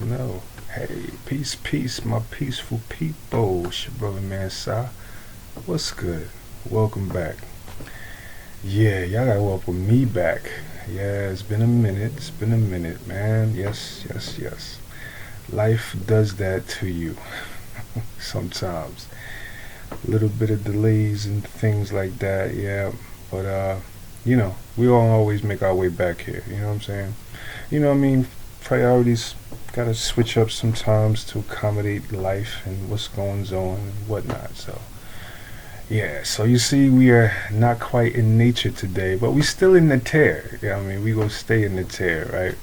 No. Hey, peace, my peaceful people. It's your brother man Sa. What's good? Welcome back. Yeah, y'all gotta welcome me back. Yeah, it's been a minute. It's been a minute, man. Yes. Life does that to you sometimes. A little bit of delays and things like that, yeah. But we all always make our way back here, you know what I'm saying? You know what I mean? Priorities gotta switch up sometimes to accommodate life and what's going on and whatnot. So yeah, so you see we are not quite in nature today, but we still in the tear. Yeah, I mean we gonna stay in the tear, right?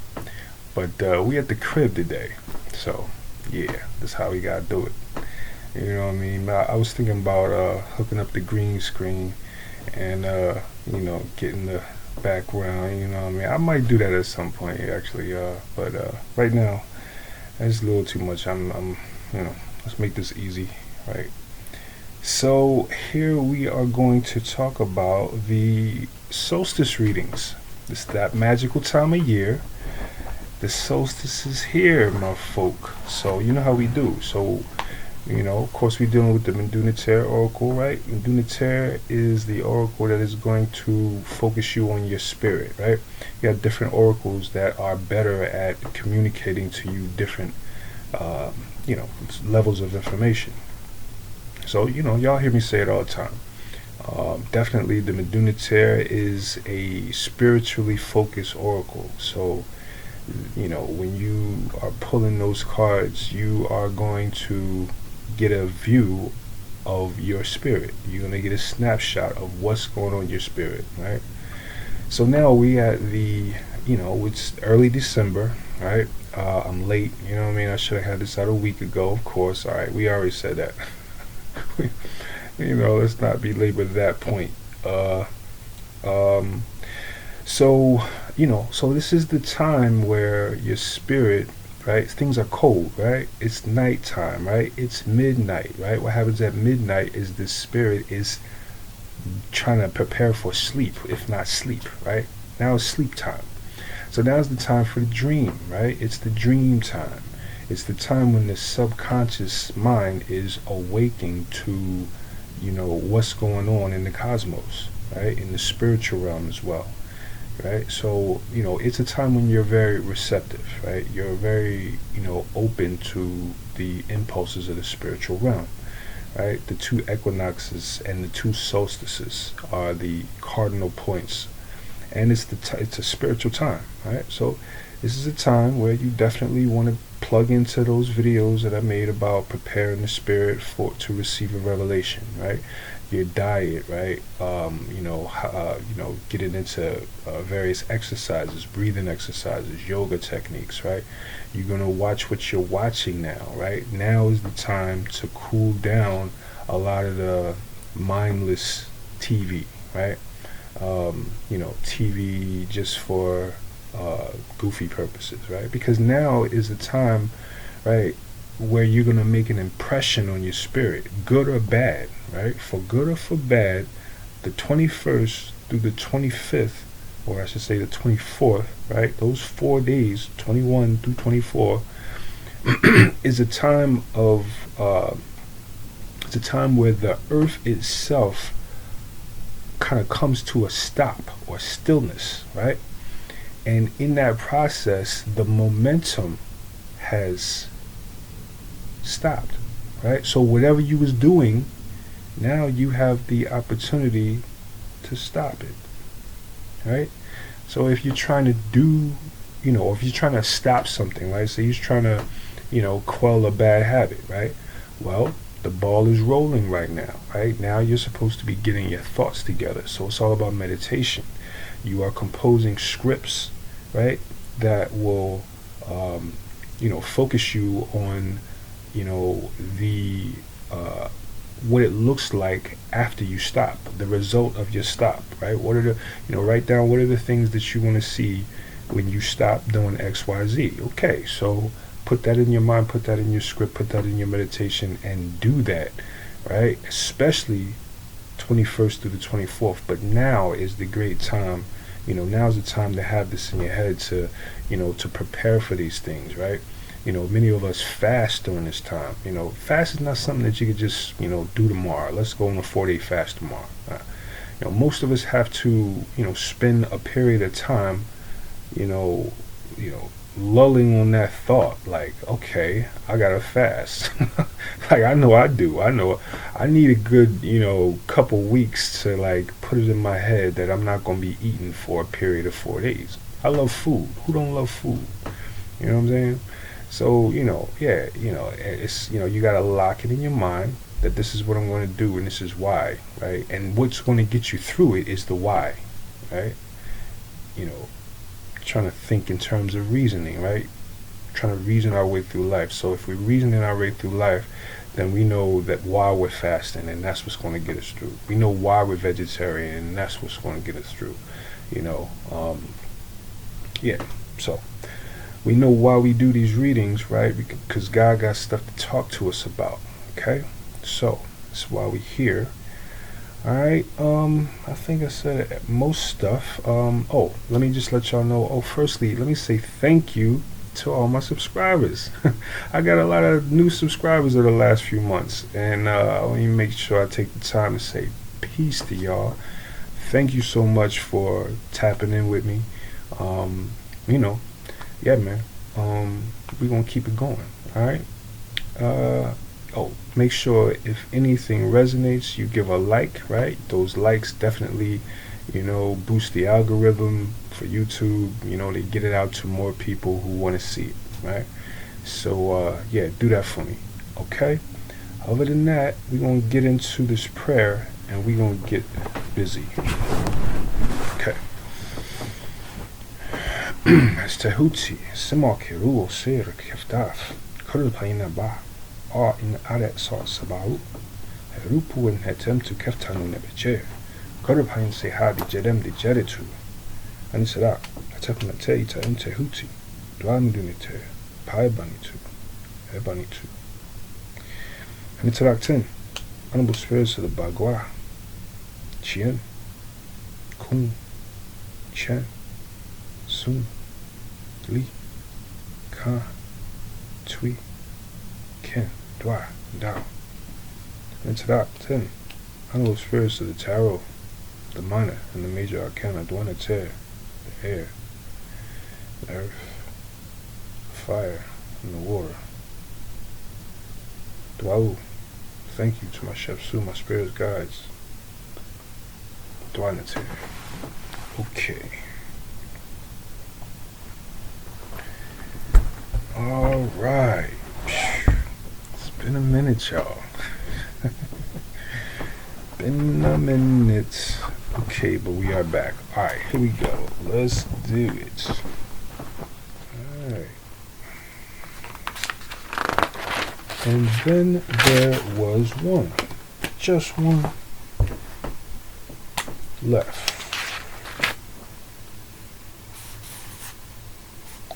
But we at the crib today. So yeah, that's how we gotta do it. You know what I mean? I was thinking about hooking up the green screen and getting the background. You know what I mean? I might do that at some point actually. But right now, that's a little too much. Let's make this easy, right? So here we are going to talk about the solstice readings. It's that magical time of year. The solstice is here, my folk. So you know how we do. So of course, we're dealing with the Metu Neter Oracle, right? Metu Neter is the oracle that is going to focus you on your spirit, right? You have different oracles that are better at communicating to you different, levels of information. So, y'all hear me say it all the time. Definitely, the Metu Neter is a spiritually focused oracle. So, when you are pulling those cards, you are going to get a view of your spirit. You're going to get a snapshot of what's going on in your spirit, right? So now we at it's early December, right? I'm late, you know what I mean? I should have had this out a week ago, of course. All right, we already said that. Let's not belabor that point. So this is the time where your spirit, right? Things are cold, right? It's nighttime, right? It's midnight, right? What happens at midnight is the spirit is trying to prepare for sleep, if not sleep, right? Now it's sleep time. So now's the time for the dream, right? It's the dream time. It's the time when the subconscious mind is awaking to, what's going on in the cosmos, right? In the spiritual realm as well. Right, so it's a time when you're very receptive, right? You're very open to the impulses of the spiritual realm, right? The two equinoxes and the two solstices are the cardinal points, and it's a spiritual time, right? So this is a time where you definitely want to plug into those videos that I made about preparing the spirit to receive a revelation, right? Your diet, right? Getting into various exercises, breathing exercises, yoga techniques, right? You're gonna watch what you're watching now, right? Now is the time to cool down a lot of the mindless TV, right? TV just for goofy purposes, right? Because now is the time, right, where you're going to make an impression on your spirit, good or bad, right? For good or for bad, the 21st through the 25th, or I should say the 24th, right? Those 4 days, 21 through 24, is a time of, it's a time where the earth itself kind of comes to a stop or stillness, right? And in that process, the momentum has stopped, right? So whatever you was doing, now you have the opportunity to stop it, right? So if you're trying to if you're trying to stop something, right? So you're trying to, quell a bad habit, right? Well, the ball is rolling right now, right? Now you're supposed to be getting your thoughts together. So it's all about meditation. You are composing scripts, right? That will, focus you on the what it looks like after you stop, the result of your stop, right? What are the write down what are the things that you want to see when you stop doing XYZ. Okay, so put that in your mind, put that in your script, put that in your meditation, and do that, right? Especially 21st through the 24th. But now is the great time. Now's the time to have this in your head to to prepare for these things, right? Many of us fast during this time. Fast is not something that you could just, do tomorrow. Let's go on a 4-day fast tomorrow. Most of us have to, spend a period of time, you know, you know, lulling on that thought, like, okay, I gotta fast. Like, I know I do. I know I need a good, couple weeks to like put it in my head that I'm not gonna be eating for a period of 4 days. I love food. Who don't love food? You know what I'm saying? So, yeah, it's, you gotta lock it in your mind that this is what I'm going to do and this is why, right? And what's going to get you through it is the why, right? Trying to think in terms of reasoning, right? Trying to reason our way through life. So if we're reasoning our way through life, then we know that why we're fasting, and that's what's going to get us through. We know why we're vegetarian, and that's what's going to get us through. Yeah. So we know why we do these readings, right? Because God got stuff to talk to us about. Okay. So that's why we're here. All right. I think I said most stuff. Let me just let y'all know. Firstly, let me say thank you to all my subscribers. I got a lot of new subscribers over the last few months, and let me make sure I take the time to say peace to y'all. Thank you so much for tapping in with me. Yeah, man. We're gonna keep it going. All right. Make sure if anything resonates, you give a like, right? Those likes definitely, boost the algorithm for YouTube. They get it out to more people who want to see it, right? So, yeah, do that for me, okay? Other than that, we're going to get into this prayer and we're going to get busy. Okay. As Tehuti, Simake Ruo Ser Kiftaf, Kurpaina Ba. In aret sort sabau rupu and hetem to keftanu nebeche korpain se hadi jedem de jeritu and sera atapna teita in Tehuti dwamdunite paibanitu ebanitu and interakten honorable spirits of the bagua chien kun chen sun li ka tui ken Dwa, Down. Into that 10. Honorable spirits of the tarot, the minor and the major arcana, Dwa Neter, the air, the earth, the fire, and the water. Dwau, thank you to my chef Su, my spirit's guides. Dwa Neter. Okay. Alright. Been a minute, y'all. Been a minute. Okay, but we are back. Alright, here we go. Let's do it. Alright. And then there was one. Just one left.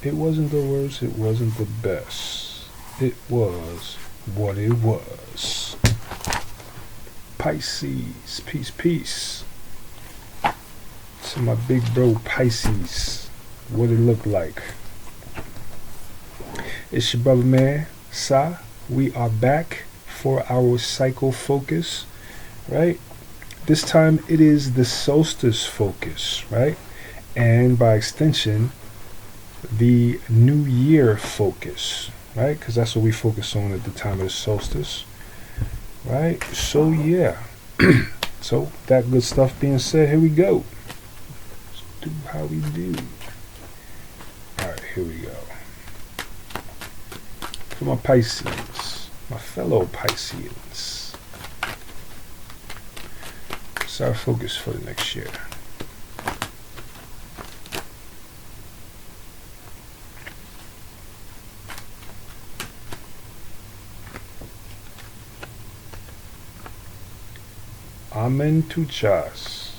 It wasn't the worst, it wasn't the best. It was what it was. Pisces, peace. To my big bro Pisces, what it look like. It's your brother man, Sa. We are back for our cycle focus, right? This time it is the solstice focus, right? And by extension, the new year focus. Right? Because that's what we focus on at the time of the solstice. Right? So, yeah. So, that good stuff being said, here we go. Let's do how we do. Alright, here we go. For my Pisces, my fellow Pisceans. It's our focus for the next year. Omen tu chas.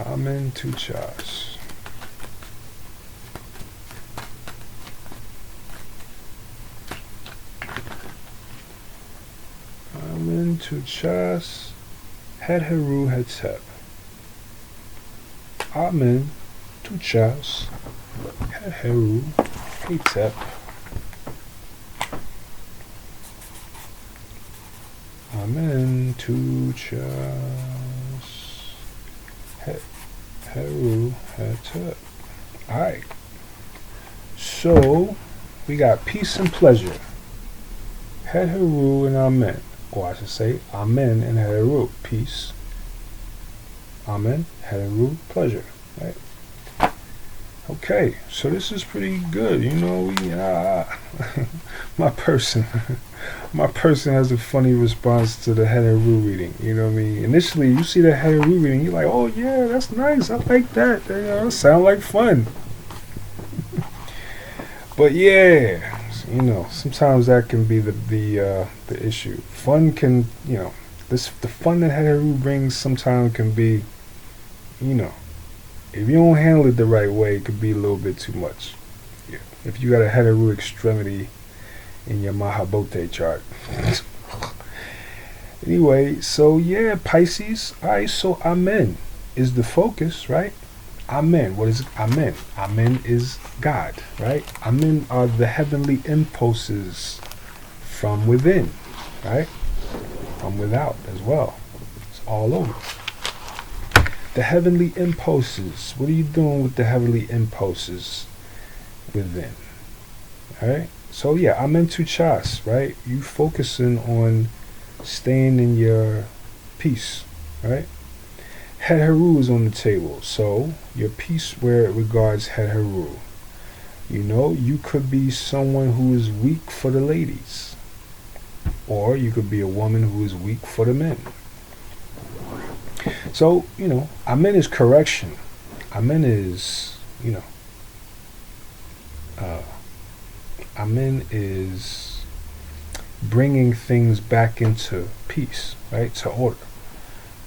Omen tu chas. Omen tu chas. Het heru hetep. Omen tu chas. Het heru hetep. Amen. Tu chas. Heru Hetep. Alright. So we got peace and pleasure. Het Heru and Amen. Or I should say Amen and Het Heru. Peace. Amen. Het Heru. Pleasure. Right? Okay, so this is pretty good. You know, my person has a funny response to the Het Heru reading. You know what I mean? Initially, you see the Het Heru reading, you're like, oh yeah, that's nice. I like that. That sound like fun. But yeah, you know, sometimes that can be the issue. Fun can, you know, the fun that Het Heru brings sometimes can be, you know, if you don't handle it the right way, it could be a little bit too much. Yeah. If you got a Het Heru extremity in your Mahabote chart. Anyway, so yeah, Pisces. Alright, so Amen is the focus, right? Amen. What is Amen? Amen is God, right? Amen are the heavenly impulses from within, right? From without as well. It's all over. The heavenly impulses. What are you doing with the heavenly impulses within? Alright? So yeah, Amen tu chas, right? You focusing on staying in your peace, right? Het Heru is on the table. So your peace where it regards Het Heru. You know, you could be someone who is weak for the ladies. Or you could be a woman who is weak for the men. So, you know, Amen is correction. Amen is, you know, Amen is bringing things back into peace, right? To order.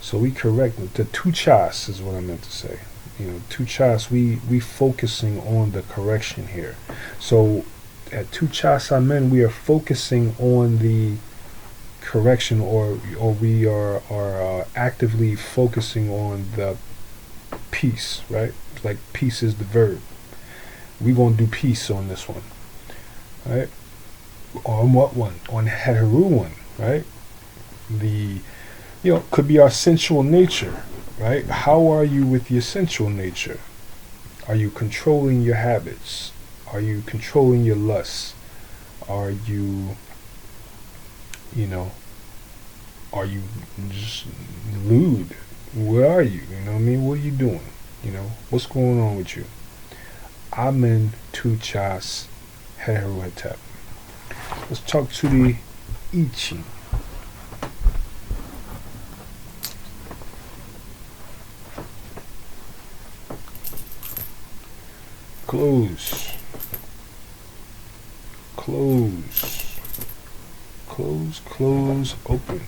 So we correct. The tu chas is what I meant to say. You know, tu chas, we focusing on the correction here. So at tu chas Amen, we are focusing on the correction, or we are actively focusing on the peace, right? Like peace is the verb. We're gonna do peace on this one, right? On what one? On Het Heru one, right? The, you know, could be our sensual nature, right? How are you with your sensual nature? Are you controlling your habits? Are you controlling your lusts? Are you, you know, are you just lewd? Where are you? You know what I mean? What are you doing? You know, what's going on with you? Amen tu chas Het Heru Hetep. Let's talk to the I Ching. Close. Close. Close, close, open.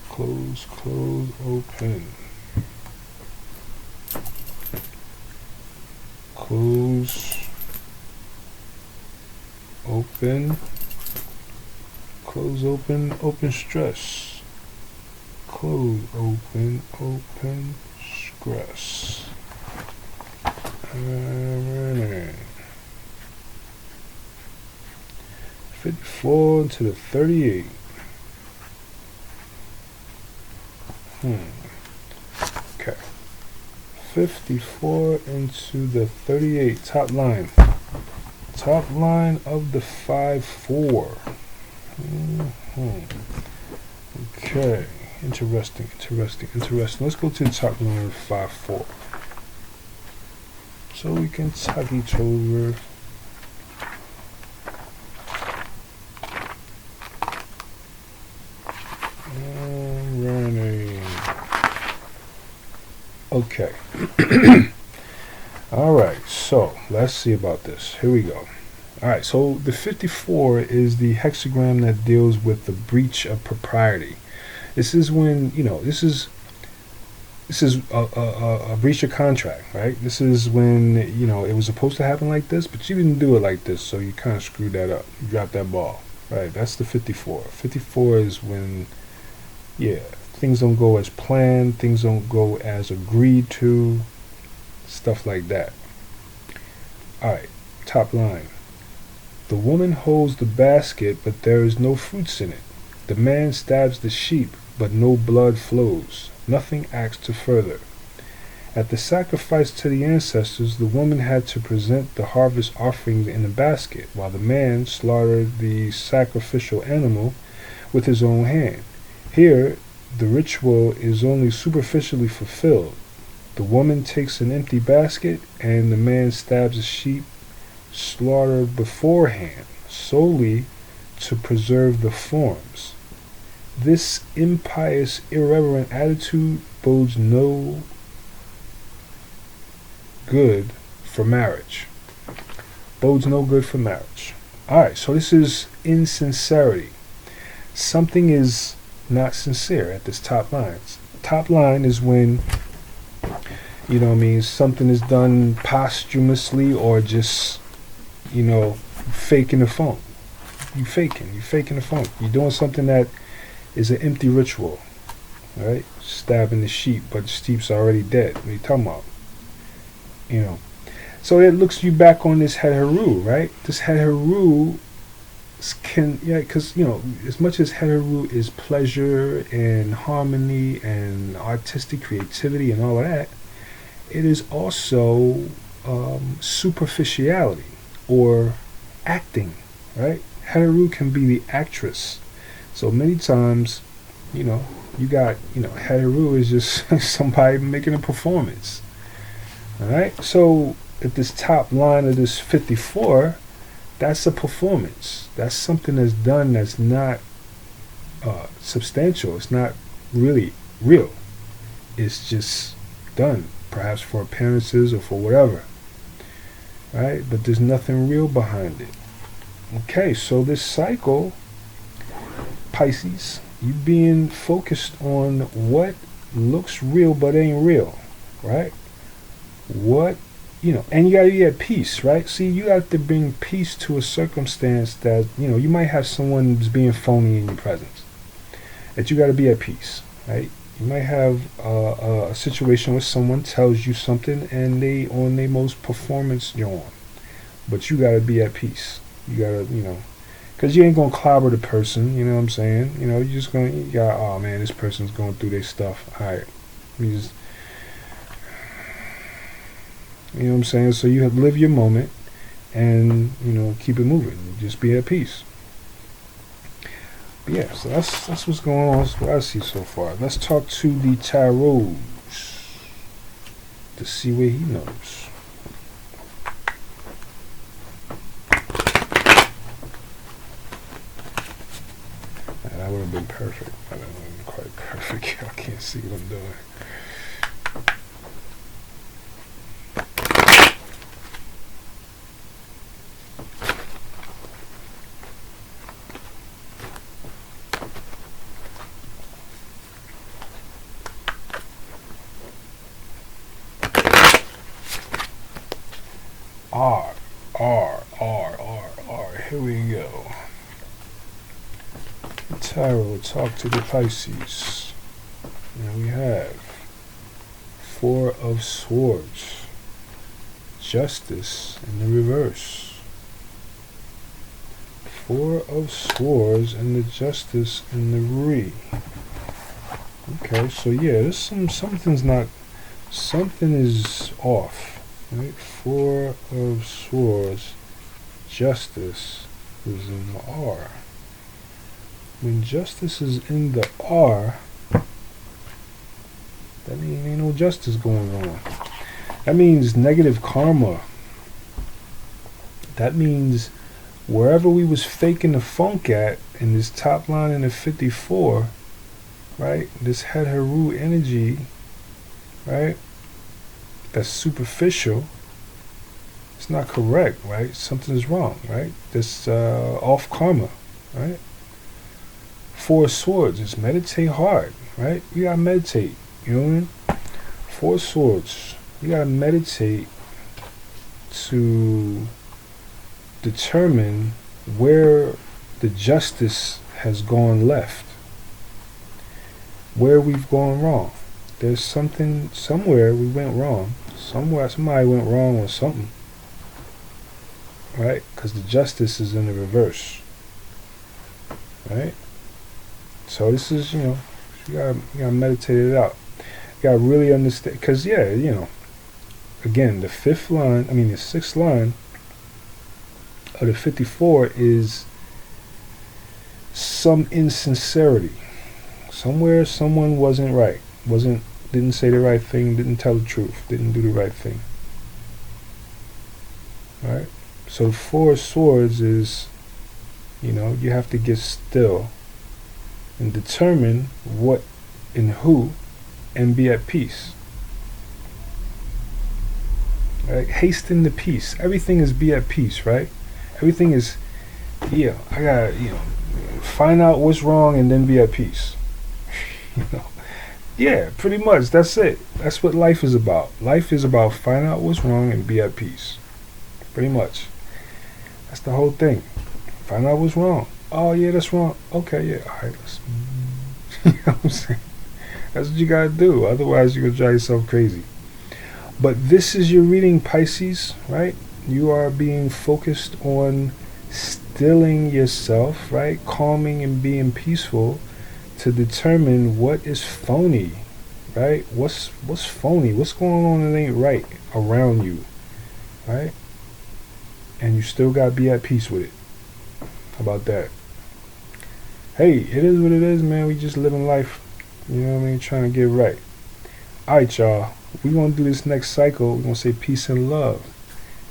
Close, close, open. Close, open. Close, open, open stress. Close, open, open stress. 54 to the 38. Okay. 54 into the 38. Top line. Top line of the 5-4. Okay. Interesting. Let's go to the top line of 5-4. So we can talk each over. Okay. Alright, so let's see about this. Here we go. Alright, so the 54 is the hexagram that deals with the breach of propriety. This is when, you know, this is a breach of contract, right? This is when, you know, it was supposed to happen like this, but you didn't do it like this, so you kind of screwed that up. You dropped that ball, right? That's the 54. 54 is when, yeah, things don't go as planned, things don't go as agreed to, stuff like that. Alright, top line. The woman holds the basket, but there is no fruits in it. The man stabs the sheep, but no blood flows. Nothing acts to further. At the sacrifice to the ancestors, the woman had to present the harvest offerings in a basket, while the man slaughtered the sacrificial animal with his own hand. Here, the ritual is only superficially fulfilled. The woman takes an empty basket, and the man stabs a sheep slaughtered beforehand, solely to preserve the forms. This impious, irreverent attitude bodes no good for marriage. Bodes no good for marriage. Alright, so this is insincerity. Something is not sincere at this top line. Top line is when, you know what I mean, something is done posthumously or just, you know, faking the funk. You faking the funk. You're doing something that is an empty ritual. Right? Stabbing the sheep, but the sheep's already dead. What are you talking about? You know. So it looks you back on this Heteru, right? This Heteru can, yeah, because, you know, as much as Heteru is pleasure and harmony and artistic creativity and all of that, it is also superficiality or acting, right? Heteru can be the actress. So many times, you know, you got, you know, Heteru is just somebody making a performance. Alright? So at this top line of this 54, that's a performance. That's something that's done that's not substantial. It's not really real. It's just done, perhaps for appearances or for whatever. Right? But there's nothing real behind it. Okay, so this cycle, Pisces, you being focused on what looks real but ain't real, right? What, you know, and you gotta be at peace, right? See, you have to bring peace to a circumstance that, you know, you might have someone who's being phony in your presence, that you gotta be at peace, right? You might have a situation where someone tells you something and they on their most performance you're on, but you gotta be at peace. You gotta, you know, because you ain't gonna clobber the person, you know what I'm saying? You know, you're just gonna, you got, oh man, this person's going through their stuff. Alright, you just, you know what I'm saying? So you have to live your moment and, you know, keep it moving. Just be at peace. But yeah, so that's what's going on. That's what I see so far. Let's talk to the Tarots to see where he knows. That would have been perfect. That would have been quite perfect. I can't see what I'm doing. Here we go. Tarot, talk to the Pisces. And we have Four of Swords, Justice in the reverse. Four of Swords and the Justice in the re. Okay, so yeah, there's something is off. Right? Four of Swords, Justice is in the R. When justice is in the R, that means ain't no justice going on. That means negative karma. That means wherever we was faking the funk at in this top line in the 54, right? This Heteru energy, right? That's superficial. It's not correct, right? Something's wrong, right? This off karma, right? Four Swords is meditate hard, right? You gotta meditate, you know what I mean? Four Swords, you gotta meditate to determine where the justice has gone left, where we've gone wrong. There's something, somewhere we went wrong. Somewhere somebody went wrong or something. right? Because the justice is in the reverse, right? So this is, you gotta meditate it out. You gotta really understand, because again, the sixth line of the 54 is some insincerity. Somewhere someone wasn't right, didn't say the right thing, didn't tell the truth, didn't do the right thing. Right? So the Four of Swords is, you have to get still and determine what and who and be at peace. Right? Hasten the peace. Everything is be at peace, right? Everything is, I gotta, find out what's wrong and then be at peace. Yeah, pretty much. That's it. That's what life is about. Life is about find out what's wrong and be at peace. Pretty much. That's the whole thing. Find out what's wrong. Oh, yeah, that's wrong. Okay, yeah. All right, let's. You know what I'm saying? That's what you gotta do. Otherwise, you're gonna drive yourself crazy. But this is your reading, Pisces, right? You are being focused on stilling yourself, right? Calming and being peaceful to determine what is phony, right? What's phony? What's going on that ain't right around you, right? And you still gotta be at peace with it. How about that? Hey, it is what it is, man. We just living life, you know what I mean? Trying to get right. Alright, y'all. We're gonna do this next cycle. We're gonna say peace and love.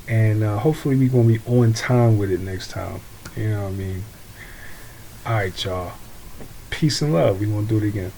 And hopefully we're gonna be on time with it next time. You know what I mean? Alright, y'all. Peace and love. We're gonna do it again.